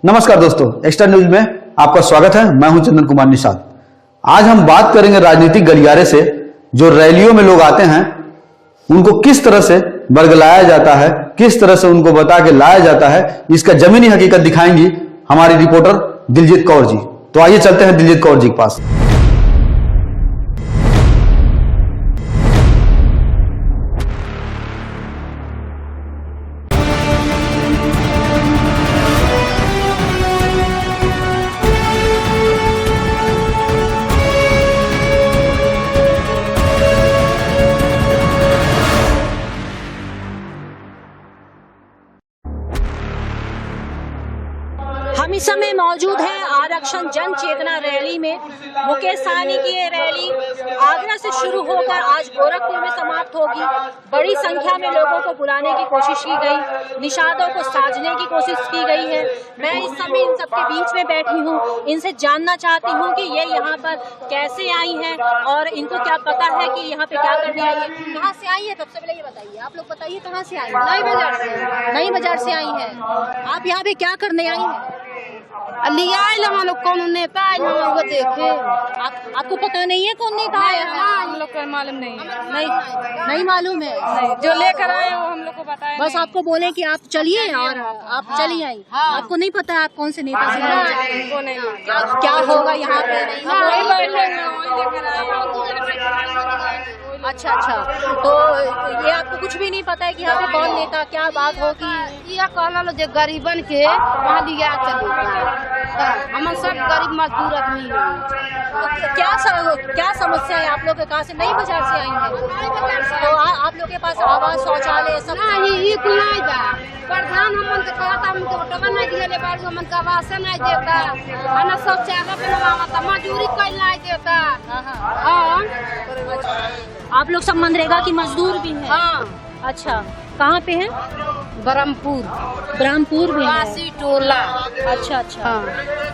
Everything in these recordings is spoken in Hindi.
नमस्कार दोस्तों, एक्स्ट्रा न्यूज में आपका स्वागत है। मैं हूं चंदन कुमार निषाद। आज हम बात करेंगे राजनीतिक गलियारे से जो रैलियों में लोग आते हैं उनको किस तरह से बरगलाया जाता है, किस तरह से उनको बता के लाया जाता है, इसका जमीनी हकीकत दिखाएंगी हमारी रिपोर्टर दिलजीत कौर जी। तो आइए चलते हैं दिलजीत कौर जी के पास। हम इस समय मौजूद हैं आरक्षण जन चेतना रैली में। मुकेश सहनी की ये रैली आगरा से शुरू होकर आज गोरखपुर में समाप्त होगी। बड़ी संख्या में लोगों को बुलाने की कोशिश की गई, निषादों को साजने की कोशिश की गई है। मैं इस समय इन सबके बीच में बैठी हूँ, इनसे जानना चाहती हूँ कि ये यहाँ पर कैसे आई हैं और इनको क्या पता है कि यहाँ पे क्या करने आई है। कहाँ से आई है, सबसे पहले ये बताइए, आप लोग बताइए कहाँ से आई है? नई बाजार से। नई बाजार से आई है। आप यहाँ पे क्या करने आई है? लिया हम लोग कौन नेता है हम लोग देखे। आपको पता नहीं है कौन नेता है? हम लोग को मालूम नहीं नहीं मालूम है। नहीं, जो लेकर आए वो हम लोग को बताया। बस आपको बोले कि आप चलिए और आप चली आई। आपको नहीं पता है आप कौन से नेता से क्या होगा यहाँ पे? अच्छा, तो ये आपको कुछ भी नहीं पता है कि यहाँ पे कौन नेता, क्या बात होगी? यह कहला लो जो गरीबन के वहाँ लिया चले। हम सब गरीब मजदूर आदमी हैं। क्या समस्या है आप लोग के? कहाँ से? नई बाजार से आई है। तो आप लोग के पास आवास, शौचालय सब नहीं, ये नहीं बा। प्रधान हमन के कहता हमको वोटवा नहीं दिले बाड़ू, हमन का आवास नहीं देता, हना शौचालय बनवाता, मजदूरी कोई नहीं देता। हाँ, आप लोग सब मनरेगा की मजदूर भी हैं? हाँ। अच्छा, कहाँ पे हैं? ब्रह्मपुर में वासी टोला। अच्छा। हाँ।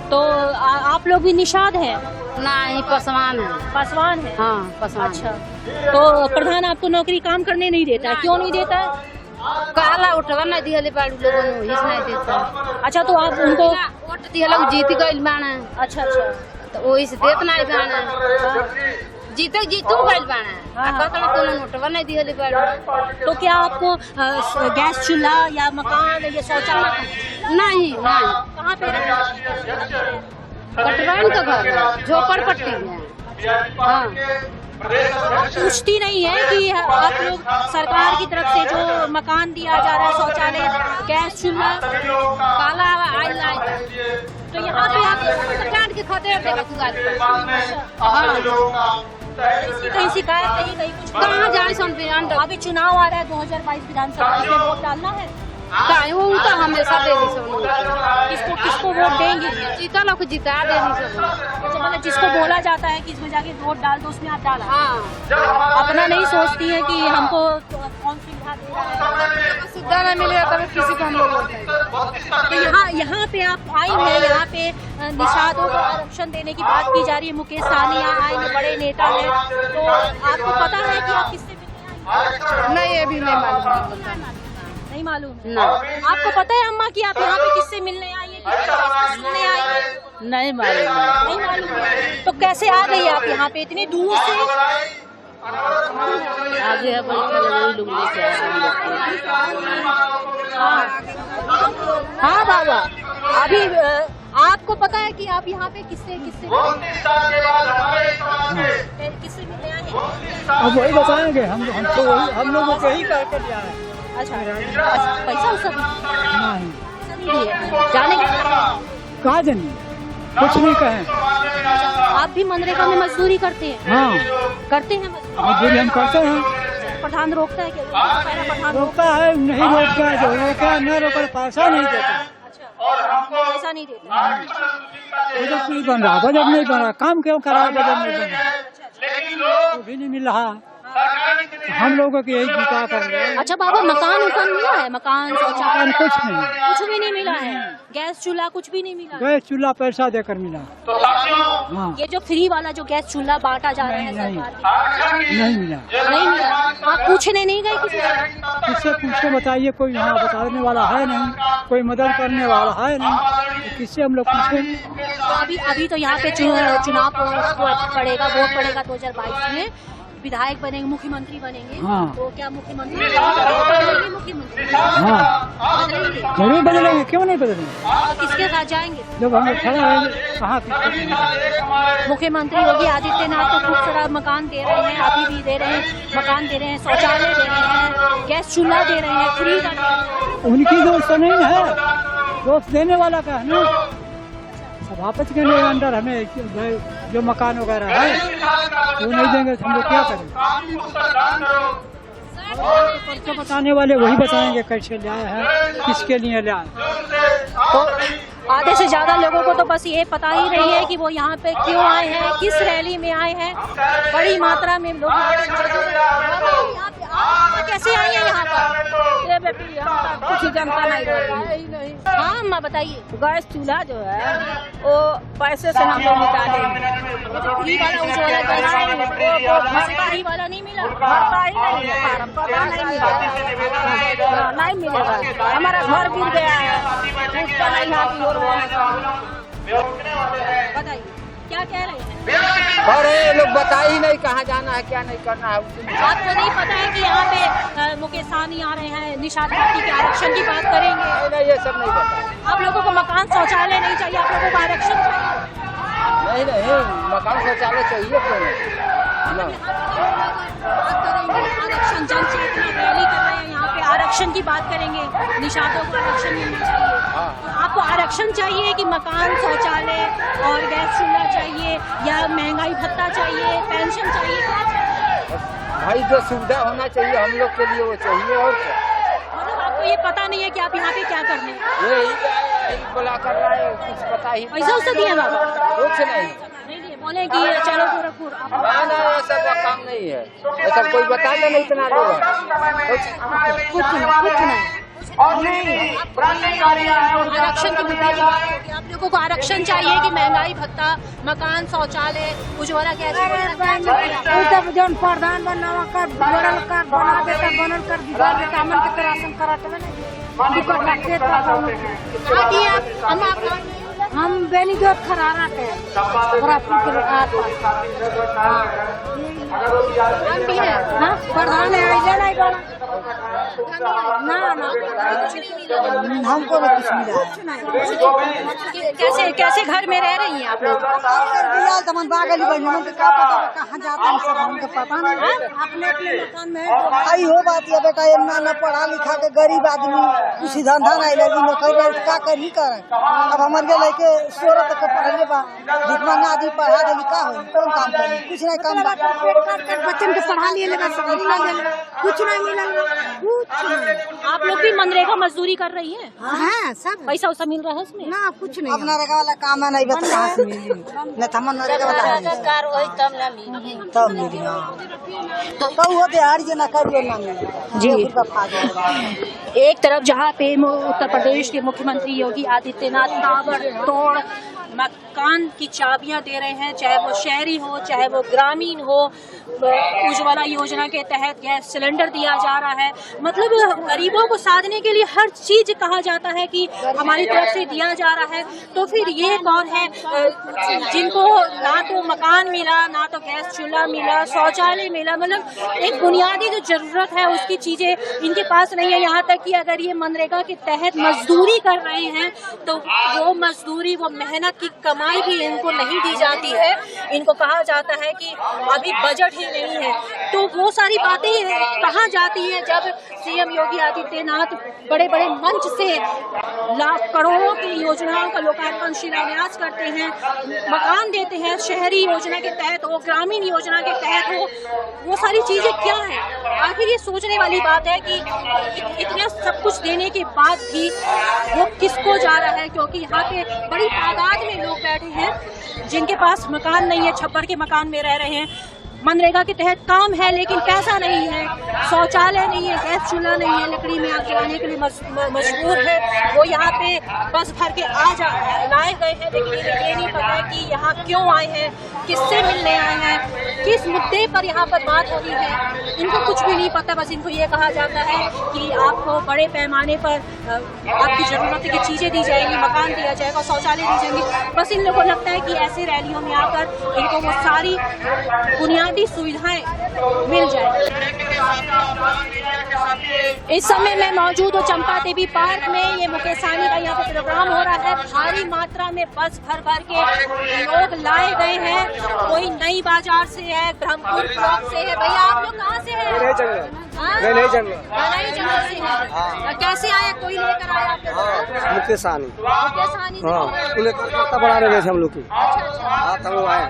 तो आप लोग भी निषाद हैं? नहीं, पासवान है। पासवान है? हाँ, पासवान। अच्छा, तो प्रधान आपको नौकरी काम करने नहीं देता है? क्यों नहीं देता है? काला उठवा नहीं दिले बाड़ू लोगों नहीं देता। अच्छा, तो आप उनको वोट दिया लोग जीत गइल बाना। अच्छा, तो वही से देत नहीं बाना। जीतू गइल बाना। कहता कोनो नोटवा नहीं दिले बाड़ू। तो क्या आपको गैस चूल्हा या मकान या शौचालय? नहीं। कहाँ पे? कटवान का घर, झोपड़पट्टी में। हाँ। पूछती नहीं है कि आप लोग सरकार की तरफ से जो मकान दिया जा रहा है, शौचालय, गैस चूल्हा, काला आई तो यहाँ पे आप के खाते कहीं शिकायत नहीं, कहीं कुछ कहाँ जाए सुन? अभी चुनाव आ रहा है 2022 विधानसभा में, वोट डालना है? वो तो हमेशा दे दी सब। किसको वोट देंगे? जीता लोग जिता दे दी सब। अच्छा, मतलब जिसको बोला जाता है कि इसमें जाके वोट डाल दो, उसमें आप डाला? हाँ। अपना नहीं सोचती है कि हमको कौन सुविधा दे रहा है? सुविधा नहीं मिलेगा तब किसी को हम लोग। तो यहाँ पे आप आई हैं, यहाँ पे निषादों को आरक्षण देने की बात की जा रही है। मुकेश सहनी यहाँ आएंगे, बड़े नेता हैं, तो आपको पता है कि आप किससे मिलने? नहीं, ये भी नहीं मालूम। नहीं मालूम है? नहीं। आपको पता है अम्मा कि आप यहाँ पे किससे मिलने आई है, किससे सुनने आई है? नहीं मालूम। नहीं मालूम है। तो कैसे आ गई आप यहाँ पे इतनी दूर से? आगे हाँ बाबा, अभी आपको पता है कि आप यहाँ पे किससे मिलने आए हैं? अब वही बताएंगे हम लोगों को ही करके दिया है। अच्छा, पैसा उसा नहीं दिए जाने के? कहा जानी, कुछ नहीं कहें। आप भी मनरेगा में मजदूरी करते हैं? हाँ, करते हैं मजदूरी हम करते हैं। प्रधान रोकता है क्या? प्रधान रोकता है? नहीं रोकता है, जो रोका न रोका पैसा नहीं देता। पैसा नहीं देता? बजट नहीं बन रहा, काम क्यों करा? बजट नहीं बन रहा, वो भी नहीं मिल रहा। हम लोगों की यही जीता कर रहे हैं। अच्छा बाबा, मकान उकान मिला है? मकान, शौचालय कुछ भी नहीं मिला है? गैस चूल्हा कुछ भी नहीं मिला? गैस चूल्हा पैसा देकर मिला। हाँ। ये जो फ्री वाला जो गैस चूल्हा बांटा जा रहा है सरकार की, नहीं मिला। नहीं मिला? आप पूछने नहीं गए किसी से? किससे पूछ के बताइए, कोई यहाँ बताने वाला है नहीं, कोई मदद करने वाला है नहीं। किससे हम लोग पूछें? तो अभी तो यहाँ पे चुनाव पड़ेगा, वोट पड़ेगा 2022 में, विधायक बनेंगे, मुख्यमंत्री बनेंगे। हाँ। तो क्या मुख्यमंत्री बदलेंगे? मुख्यमंत्री हाँ बदलेंगे? जरूर बदलेंगे, क्यों नहीं बदलेंगे? किसके साथ जाएंगे? जब हम लोग खड़े रहेंगे कहाँ किसको? मुख्यमंत्री योगी आदित्यनाथ तो खूब सारा मकान दे रहे हैं, अभी भी दे रहे हैं, मकान दे रहे हैं, शौचालय दे रहे हैं, गैस चूल्हा दे रहे हैं, फ्री का दे रहे हैं। उनकी दोस्त तो नहीं है, दोस्त देने वाला का है ना। सभापति के अंडर हमें जो मकान वगैरह है वो नहीं देंगे तो हम लोग क्या करेंगे? पर्चा बताने वाले वही बताएंगे कैसे ले आए हैं, किसके लिए ले आए। तो आधे से ज्यादा लोगों को तो बस ये पता ही नहीं है कि वो यहाँ पे क्यों आए हैं, किस रैली में आए हैं। बड़ी मात्रा में लोग कैसे आए हैं यहाँ पर? ये बेटी कुछ जनता नहीं। हाँ माँ बताइए। गैस चूल्हा जो है वो पैसे से हम लोग निकालेंगे। फ्री वाला उज्ज्वला गैस फ्री वाला नहीं मिला, भरता ही नहीं है, फार्म पता नहीं मिलेगा, नहीं मिलेगा। हमारा घर गिर गया है, उसका नहीं हाथ जोड़ रहे हैं। बताइए क्या कह रहे हैं? और ये लोग बता ही नहीं कहाँ जाना है, क्या नहीं करना है। आपको नहीं पता है कि यहाँ पे मुकेश सहनी आ रहे हैं, निषाद पार्टी के आरक्षण की बात करेंगे? नहीं, ये सब नहीं पता। आप लोगों को मकान शौचालय नहीं चाहिए, आप लोगों को आरक्षण चाहिए? नहीं, मकान शौचालय चाहिए क्यों नहीं? आरक्षण जन चेतना रैली कर रहे हैं, यहाँ पे आरक्षण की बात करेंगे, निषादों को आरक्षण मिलना चाहिए। तो आपको आरक्षण चाहिए कि मकान शौचालय और गैस चूल्हा चाहिए या महंगाई भत्ता चाहिए, पेंशन चाहिए? भाई जो सुविधा होना चाहिए हम लोग के लिए वो चाहिए। और क्या मतलब आपको ये पता नहीं है कि आप यहाँ पे क्या करने? यही बोला कर रहा है, कुछ पता ही पैसा उससे दिया बाबा? कुछ नहीं बोले कि चलो गोरखपुर। ना, ऐसा का काम नहीं है, ऐसा कोई बता दे नहीं, इतना लोग कुछ नहीं। आरक्षण की मुद्दे की बात होगी, आप लोगों को आरक्षण चाहिए कि महंगाई भत्ता, मकान शौचालय, उज्ज्वला गैस जौन प्रधान बना कर बनल कर बना देता, बनल कर दिखा देता, हमन के राशन कराते हम बेनीजोत खरारा के गोरखपुर के प्रधान है, नहीं बना ना हमको भी कुछ मिला। कैसे घर में रह रही हैं आप लोग? बागली बहनों के क्या पता कहाँ जाते हैं, सब हमको पता नहीं। अपने मकान में आई हो बात ये बेटा, इतना न पढ़ा लिखा के गरीब आदमी कुछ धंधा नहीं लगी, नौकरी क्या कर ही करे। अब हमारे लेके 16 तक पढ़ले बा, जितना आदमी पढ़ा देली का हो, कौन काम करे? कुछ नहीं काम, बच्चन के पढ़ा लिए कुछ नहीं मिला, कुछ नहीं। आप लोग भी मनरेगा मजदूरी कर रही हैं? हाँ सब पैसा वैसा मिल रहा है उसमें? ना कुछ नहीं। अब नरेगा वाला काम है नहीं, बता कहाँ से मिली? न तो हम नरेगा वाला तब मिली। तो वो दिहाड़ी जो न करियो ना मिली जी। एक तरफ जहाँ पे उत्तर प्रदेश के मुख्यमंत्री योगी आदित्यनाथ ताबड़तोड़ मकान की चाबियां दे रहे हैं, चाहे वो शहरी हो चाहे वो ग्रामीण हो। उज्ज्वला योजना के तहत गैस सिलेंडर दिया जा रहा है, मतलब गरीबों को साधने के लिए हर चीज कहा जाता है कि हमारी तरफ से दिया जा रहा है। तो फिर ये कौन है जिनको ना तो मकान मिला, ना तो गैस चूल्हा मिला, शौचालय मिला, मतलब एक बुनियादी जो जरूरत है उसकी चीजें इनके पास नहीं है। यहाँ तक कि अगर ये मनरेगा के तहत मजदूरी कर रहे हैं तो वो मजदूरी, वो मेहनत की कमाई भी इनको नहीं दी जाती है। इनको कहा जाता है कि अभी बजट ही नहीं है। तो वो सारी बातें कहाँ जाती है जब सीएम योगी आदित्यनाथ बड़े बड़े मंच से लाख करोड़ों की योजनाओं का लोकार्पण शिलान्यास करते हैं, मकान देते हैं, शहरी योजना के तहत हो, ग्रामीण योजना के तहत हो। वो सारी चीजें क्या है? आखिर ये सोचने वाली बात है कि इतना सब कुछ देने के बाद भी वो किसको जा रहा है, क्योंकि यहाँ पे बड़ी तादाद में लोग बैठे हैं जिनके पास मकान नहीं है, छप्पर के मकान में रह रहे हैं। मनरेगा के तहत काम है लेकिन पैसा नहीं है, शौचालय नहीं है, गैस चूल्हा नहीं है, लकड़ी में आग जलाने के लिए मजबूर है। वो यहाँ पे बस भर के लाए गए हैं, लेकिन इन्हें ये नहीं पता है कि यहाँ क्यों आए हैं, किससे मिलने आए हैं, किस मुद्दे पर यहाँ पर बात हो रही है। इनको कुछ भी नहीं पता। बस इनको ये कहा जाता है कि आपको बड़े पैमाने पर आपकी जरूरत की चीजें दी जाएंगी, मकान दिया जाएगा, शौचालय दी जाएंगी। बस इन लोगों को लगता है कि ऐसे रैलियों में आकर इनको वो सारी बुनियादी सुविधाएं मिल जाएंगी। इस समय मैं मौजूद हूँ चंपा देवी पार्क में। ये मुकेश सहनी का यहाँ पे प्रोग्राम हो रहा है। भारी मात्रा में बस भर भर के लोग लाए गए हैं। कोई नई बाजार से है, ब्रह्मपुर चौक से है। भैया आप लोग कहाँ से हैं? नहीं जंगल से है। कैसे आए? कोई लेकर आया आपके साथ? मुकेश सहनी। मुकेश सहनी से? उन्हें बना रहे थे हम लोग की। अच्छा। तब वो आए।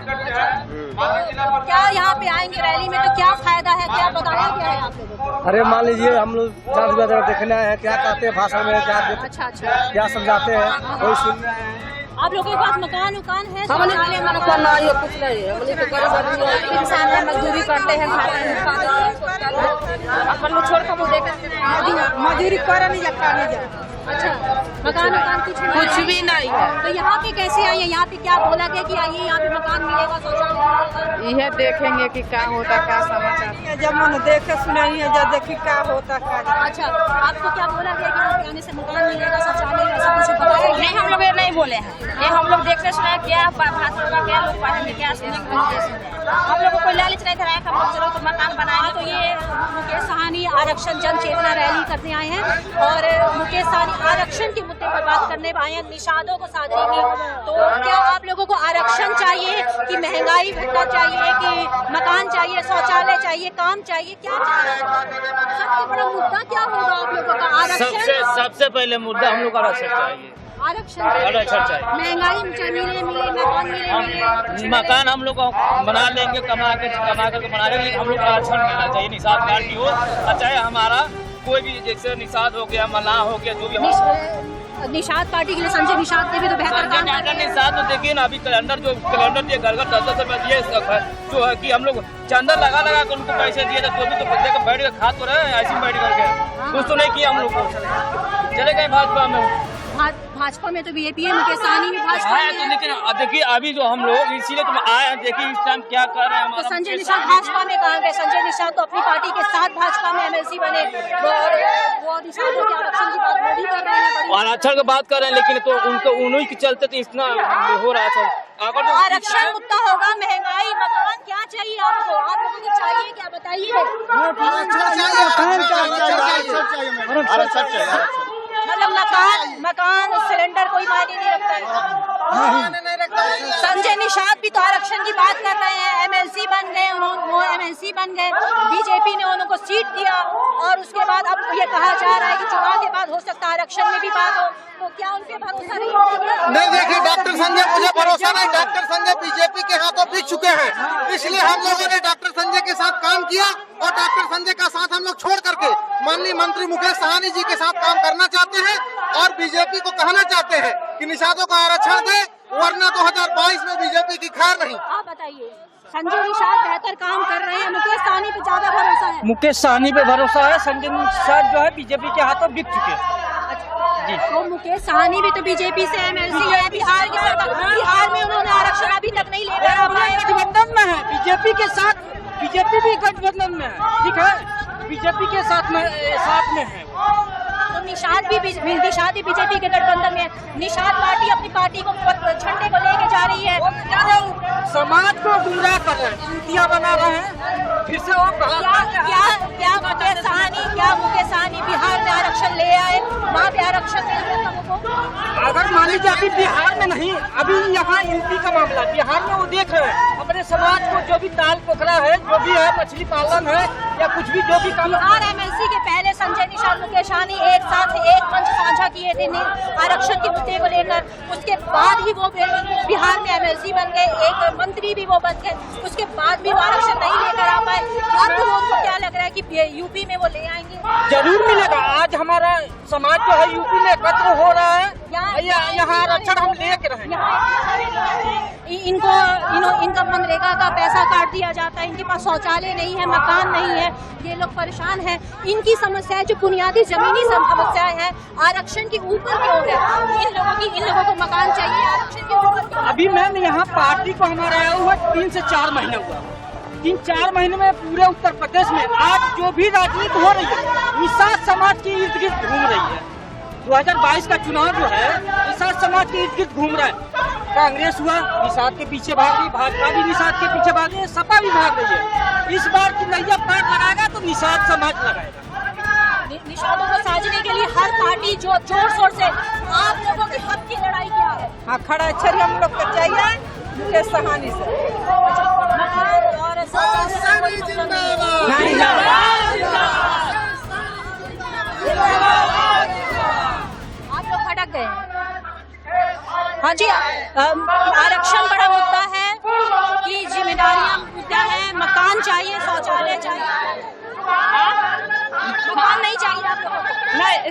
क्या यहाँ पे आएंगे रैली में तो क्या फायदा है, क्या बताया गया है आप लोगों को? अरे मान लीजिए हम लोग 4 देखने आए हैं, क्या कहते हैं भाषण में, अच्छा। क्या समझाते हैं, कोई सुन रहे हैं। आप लोगों के पास मकान है? किसान है, मजदूरी करते हैं, अपन लोग छोड़ कर वो मजदूरी करे नहीं लगता नहीं। अच्छा, मकान कुछ भी नहीं है। तो यहाँ पे कैसे आए? यहाँ पे क्या बोला गया कि आइए यहाँ पे मकान मिलेगा, शौचालय? यह देखेंगे कि क्या होता, क्या समाचार। जब मन देखे सुनाई है, जब देखी क्या होता क्या। अच्छा, आपको क्या बोला गया कि यहाँ पे आने से मकान मिलेगा, शौचालय, ऐसा कुछ बताया? नहीं, हम लोग ये नहीं बोले हैं। ये हम लोग देखते सुना क्या भाषण का, क्या लोग पढ़ेंगे, क्या सुनेंगे। हम लोग को कोई लालच नहीं था हम लोग चलो तो मकान बनाए। तो ये मुकेश सहनी आरक्षण जन चेतना रैली करने आए हैं और मुकेश सहनी आरक्षण के मुद्दे पर बात करने आए हैं, निषादों को साधेंगे। तो क्या आप लोगों को आरक्षण चाहिए कि महंगाई भत्ता चाहिए कि मकान चाहिए, शौचालय चाहिए, काम चाहिए, क्या चाहिए? सबसे बड़ा मुद्दा क्या होगा आप लोगों का? आरक्षण सबसे पहले मुद्दा हम लोग का आरक्षण चाहिए। आरक्षण चाहिए। महंगाई मिले, मकान मिले। मकान हम लोग बना लेंगे, कमा करके बना लेंगे, लेकिन हम लोग का आरक्षण मिलना चाहिए। निषाद पार्टी हो, चाहे हमारा कोई भी, जैसे निषाद हो गया, मल्लाह हो गया, जो भी हो। निषाद पार्टी के लिए संजय निषाद ने भी तो बेहतर काम किया। निषाद तो देखिए ना, अभी कैलेंडर दिए, घर 10-10 रुपए दिए, जो है कि हम लोग चंदा लगा कर उनको पैसे दिए थे, तो भी तो बंदे को बैठ कर खा तो रहे, ऐसे बैठ करके कुछ तो नहीं किया हम लोग को। चले गए भाजपा में। भाजपा में तो बीजेपी है, मुकेश सहनी भी भाजपा में है। लेकिन देखिए अभी जो हम लोग इसीलिए तो आए हैं, देखिए इस टाइम क्या कर रहे हैं। तो संजय निषाद भाजपा में कहाँ गए? संजय निषाद तो अपनी पार्टी के साथ भाजपा में एमएलसी बने, वो निषादों के आरक्षण की बात वो भी कर रहे हैं, आरक्षण की बात कर रहे हैं, लेकिन तो उनको उन्हीं के चलते तो इतना हो रहा है। अगर आरक्षण मुद्दा होगा, महंगाई, मकान, क्या चाहिए आपको? आप लोगों को चाहिए क्या, बताइए। मतलब मकान सिलेंडर कोई मायने नहीं रखता है। संजय निषाद भी तो आरक्षण की बात कर रहे हैं, एमएलसी बन गए, वो एमएलसी बन गए, बीजेपी ने उनको सीट दिया और उसके बाद अब ये कहा जा रहा है कि चुनाव के बाद हो सकता है आरक्षण में भी बात हो। तो क्या उनके भरोसा नहीं होगा? नहीं, देखिए डॉक्टर संजय, मुझे भरोसा नहीं। डॉक्टर संजय बीजेपी के हाथों बिक चुके हैं, इसलिए हम लोगों ने डॉक्टर संजय के साथ काम किया और डॉक्टर संजय का साथ हम लोग छोड़ करके माननीय मंत्री मुकेश सहनी जी के साथ काम करना चाहते हैं और बीजेपी को कहना चाहते हैं कि निषादों का आरक्षण दे, वरना 2022 में बीजेपी की खैर नहीं। आप बताइए, संजय निषाद बेहतर काम कर रहे हैं, मुकेश सहनी पे ज्यादा भरोसा है? मुकेश सहनी पे भरोसा है। संजय निषाद जो है बीजेपी के हाथों बिक चुके हैं। तो मुकेश सहनी भी तो बीजेपी से एमएलसी है, बिहार की सरकार, बिहार में उन्होंने आरक्षण अभी तक नहीं ले पाया। गठबंधन में है बीजेपी के साथ, बीजेपी भी गठबंधन में है, ठीक है, बीजेपी के साथ में है। तो निषाद भी बीजेपी के गठबंधन में है। निषाद पार्टी अपनी पार्टी को झंडे को लेके जा रही है, समाज को गुमराह कर रहे हैं, नीतियाँ बना रहे हैं। फिर से वो क्या मुकेश सहनी बिहार में आरक्षण ले आए, वहाँ पे आरक्षण नहीं लोगों को? अगर मान लीजिए अभी बिहार में नहीं, अभी यहाँ यूपी का मामला, बिहार में वो देख रहे हैं अपने समाज को, जो भी ताल पोखरा है, जो भी है, मछली पालन है या कुछ भी जो भी काम। बिहार एमएलसी के पहले संजय निषाद, मुकेश सहनी एक साथ एक मंच साझा किए थे आरक्षण के मुद्दे को लेकर। उसके बाद ही वो बिहार में एमएलसी बन गए, एक मंत्री भी वो बन गए, उसके बाद भी वो आरक्षण नहीं लेकर आ पाए। अब तो उनको क्या लग रहा है कि यूपी में वो ले आएंगे? जरूर मिलेगा। आज हमारा समाज जो है यूपी में एकत्र हो रहा है, यहाँ आरक्षण हम लेके रहेंगे। इनका मनरेगा का पैसा काट दिया जाता है, इनके पास शौचालय नहीं है, मकान नहीं है, ये लोग परेशान हैं। इनकी समस्याएं जो बुनियादी जमीनी समस्याएं हैं आरक्षण के ऊपर क्यों है? इन लोगों को मकान चाहिए, आरक्षण के ऊपर क्यों? अभी मैम यहाँ पार्टी को हमारा आया हुआ 3 से 4 महीने हुआ। 3-4 महीने में पूरे उत्तर प्रदेश में आज जो भी राजनीति हो रही है निषाद समाज के इर्द गिर्द घूम रही है। 2022 का चुनाव जो है निषाद समाज के इर्द गिर्द घूम रहा है। कांग्रेस हुआ निषाद के पीछे भाग रही, भाजपा भी निषाद के पीछे भाग रही है, सपा भी भाग रही है। इस बार की नैया पार लगाएगा तो निषाद समाज लगाएगा। निषादों को साझने के लिए हर पार्टी जो जोर शोर से आप लोगों के हक की लड़ाई क्या है? हाँ, खड़ा अक्षर हम लोग को चाहिए मुकेश साहनी से। आप लोग भटक गए। हाँ जी, आरक्षण बड़ा मुद्दा है कि जिम्मेदारियां मुद्दा है, मकान चाहिए, शौचालय चाहिए, मकान नहीं चाहिए आप लोगों को? नहीं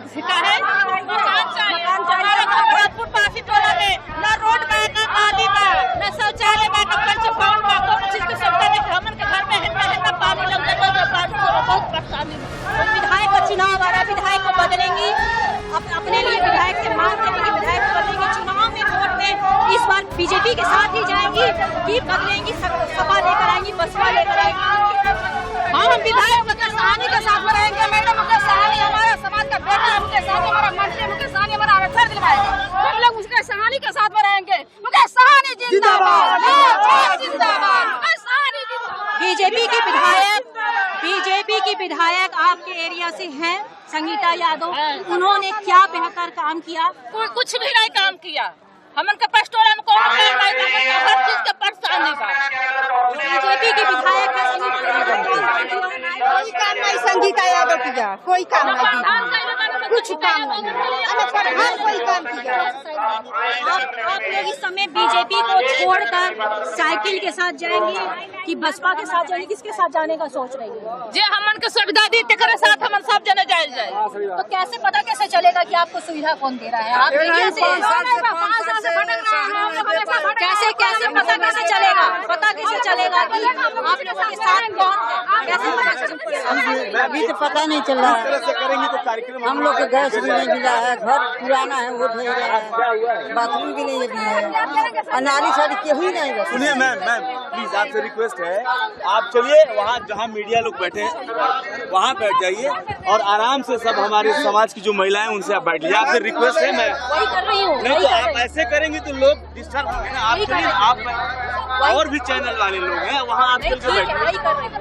मकान चाहिए। हमारे भरतपुर पासी टोला में न रोड बा, न पानी बा, न शौचालय बा, न पंच भवन बा, कोनो चीज की सुविधा नहीं। हमन के घर में है पानी लग जाता है, पानी को बहुत परेशानी है। विधायक का चुनाव आ रहा है, विधायक को बदलेंगी, अपने लिए विधायक से मांग करेंगे, विधायक को बदलेंगे। चुनाव में वोट में इस बार बीजेपी के साथ ही जाएंगी कि बदलेंगी, सपा लेकर आएंगी, बसपा लेकर आएंगी? हाँ, हम विधायक मुकेश साहनी के साथ में रहेंगे। मैडम मुकेश साहनी हमारा समाज का बेटा है, मुकेश साहनी हमारा मंत्री, मुकेश साहनी हमारा आरक्षण दिलवाएंगे। हम लोग मुकेश साहनी के साथ में रहेंगे। मुकेश साहनी जिंदाबाद, जिंदाबाद, मुकेश साहनी जिंदाबाद। बीजेपी की विधायक आपके एरिया से हैं, संगीता यादव, उन्होंने क्या बेहतर काम किया? कुछ भी नहीं काम किया। हमन के पस्टोला में कौन काम नहीं किया, हर चीज के परेशानी बा। बीजेपी की विधायक है संगीता यादव, कोई काम नहीं संगीता यादव किया, कोई काम नहीं, कुछ काम नहीं, कोई काम किया। आप लोग इस समय बीजेपी को छोड़कर साइकिल के साथ जाएंगे कि बसपा के साथ जाएंगे? किसके साथ जाने का सोच रही है? जे हमन के सुविधा दी तेरे साथ हमन सब जने जाए। तो कैसे पता कैसे चलेगा कि आपको सुविधा कौन दे रहा है? आप कैसे पता कैसे चलेगा? पता कैसे चलेगा कि आप लोगों के साथ कौन है? कैसे पता चलेगा? अभी तो पता नहीं चल रहा है। हम लोग को गैस भी नहीं मिला है, घर पुराना है वो नहीं रहा है, बाथरूम भी नहीं है, नाली साड़ी केहू ही नहीं रहा। सुनिए मैम प्लीज आपसे रिक्वेस्ट है, आप चलिए वहाँ जहाँ मीडिया लोग बैठे हैं वहाँ बैठ जाइए और आराम से सब हमारे समाज की जो महिलाएं उनसे आप बैठ लीजिए। आपसे रिक्वेस्ट है। मैं वही कर रही हूँ। नहीं तो आप ऐसे करेंगे तो लोग डिस्टर्ब होंगे ना। आप चलिए, आप और भी चैनल वाले लोग हैं वहाँ आप चल के बैठिए। वही कर रही हूँ,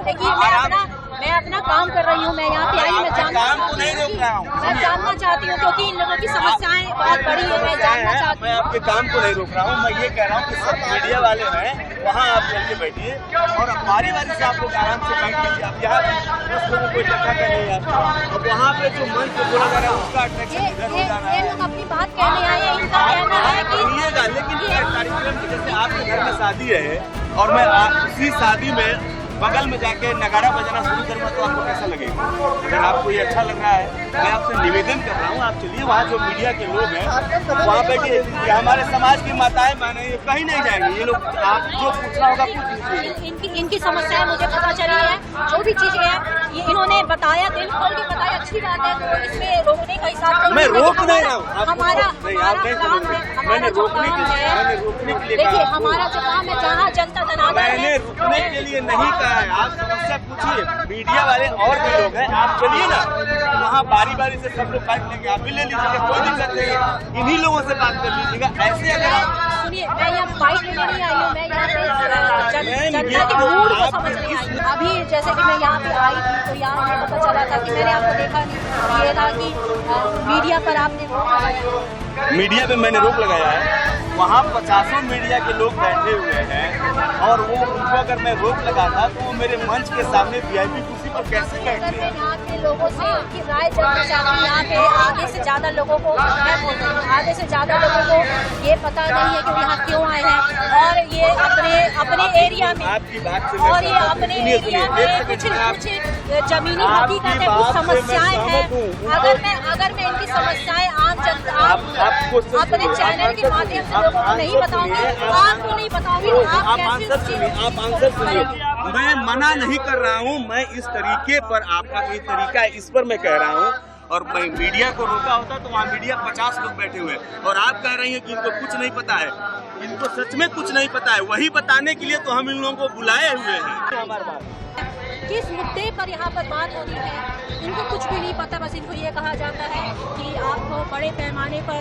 मैं अपना काम कर रही हूँ। मैं यहाँ पे आई, मैं काम को नहीं रोक रहा हूँ, मैं जानना चाहती हूँ क्योंकि इन लोगों की समस्याएं बहुत बड़ी है। मैं जानना चाहती मैं आपके काम को नहीं रोक रहा हूँ। मैं ये कह रहा हूँ कि सब मीडिया वाले हैं वहाँ आप चल के बैठिए और बारी बारी से आप लोग आराम से बैठ लीजिए। आप यहाँ 10 लोगों को इकट्ठा कर नहीं आप, और वहाँ पे जो मंच पे बोला जा रहा है उसका अट्रैक्शन इधर हो जा रहा है। ये लोग अपनी बात कहने आए हैं, इनका कहना है कि सुनिएगा, लेकिन कार्यक्रम की जैसे आपके घर में शादी है और मैं उसी शादी में बगल में जाके नगाड़ा बजाना शुरू करूँगा तो आपको कैसा लगेगा? अगर आपको ये अच्छा लग रहा है, मैं आपसे निवेदन कर रहा हूँ आप चलिए वहाँ जो मीडिया के लोग हैं वहाँ बैठिए। हमारे समाज की माताएं माने कहीं नहीं जाएंगी ये लोग, आप जो पूछना होगा पूछ लीजिए। इनकी समस्याएं मुझे पता चली है, जो भी चीजें हैं ये इन्होंने बताया, दिल खोल के बताया, अच्छी बात है। तो इसमें रोकने का हिसाब मैं रोक नहीं रहा हूँ, हमारा काम है, हमारा जो काम है, देखिए हमारा जो काम है जहाँ जनता जनार्दन है। मैंने रुकने के लिए नहीं कहा है, आप समस्या पूछिए। मीडिया वाले और भी लोग हैं, आप चलिए ना वहाँ बारी बारी से सब लोग बात लेंगे, आप भी ले लीजिएगा, कोई दिक्कत नहीं है। इन्हीं लोगों से बात कर लीजिएगा। ऐसे अगर आप सुनिए, मैं यहाँ फाइट लेने नहीं आई हूँ, मैं यहाँ पे जनता के मूड को समझने आई हूँ। अभी जैसे कि मैं यहाँ पे आई थी तो यहाँ मुझे पता चला था कि मैंने आपको देखा नहीं, ये था कि मीडिया पर आपने रोक लगाया। मीडिया पे मैंने रोक लगाया है, वहाँ 50 मीडिया के लोग बैठे हुए हैं और वो उनको अगर मैं रोक लगाता तो वो मेरे मंच के सामने VIP कुर्सी पर कैसे बैठते हैं? यहाँ के लोगों से उनकी राय जानना चाहती हूँ। यहाँ पे आधे से ज्यादा लोगों को, मैं बोल रही हूँ, आधे से ज्यादा लोगों को ये पता नहीं है कि यहाँ क्यों आए हैं और ये अपने एरिया में, आपकी बात से और ये अपने एरिया में कुछ जमीनी हकीकत है, कुछ समस्याएं हैं। अगर मैं इनकी समस्याएं आम जनता अपने चैनल के माध्यम से लोगों को नहीं बताऊंगी, आपको नहीं बताऊंगी, तो आप कैसे आप आंसर सुनिए। मैं मना नहीं कर रहा हूँ, मैं इस तरीके पर आपका जो तरीका है इस पर मैं कह रहा हूँ। और मैं मीडिया को रोका होता तो वहाँ मीडिया 50 लोग बैठे हुए हैं और आप कह रही हैं कि इनको कुछ नहीं पता है। इनको सच में कुछ नहीं पता है, वही बताने के लिए तो हम इन लोगों को बुलाए हुए हैं। हमारे बात किस मुद्दे पर यहाँ पर बात हो रही है, इनको कुछ भी नहीं पता। बस इनको ये कहा जाता है कि आपको बड़े पैमाने पर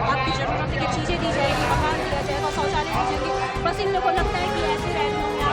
आपकी जरूरत की चीजें दी जाएगी, मकान दिया जाएगा, शौचालय दी जाएगी। बस इन लोगों को लगता है कि ऐसे रैलियों में